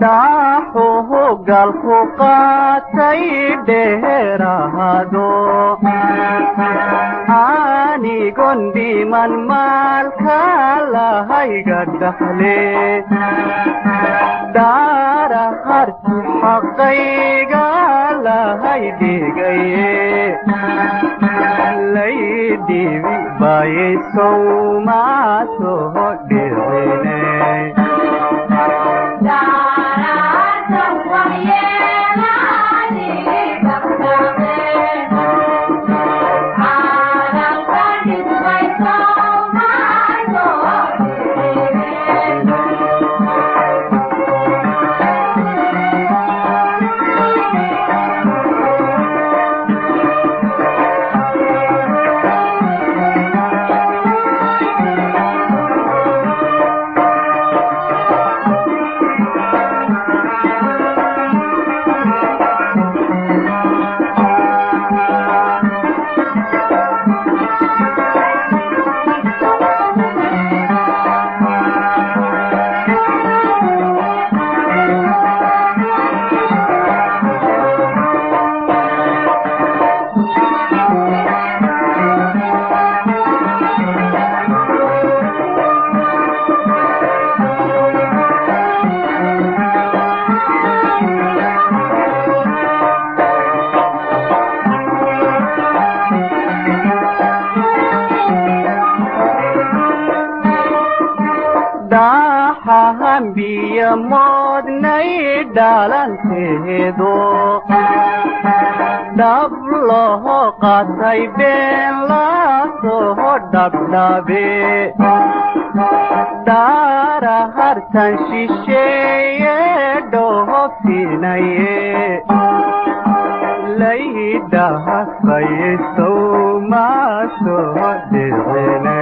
daaxuhu galku qaatay dheeraado anigon dhiman maalka lahayga dhaxle daara harti xaqayga lahay dhigaye laydibi bayay sowmaaso dhicine biya moodnay dhalanteedo dhab loo qatay been lasoo dhabdhabe daara hartan shisheeye dhoofinaye laydhahafay sowmaasoo dhicine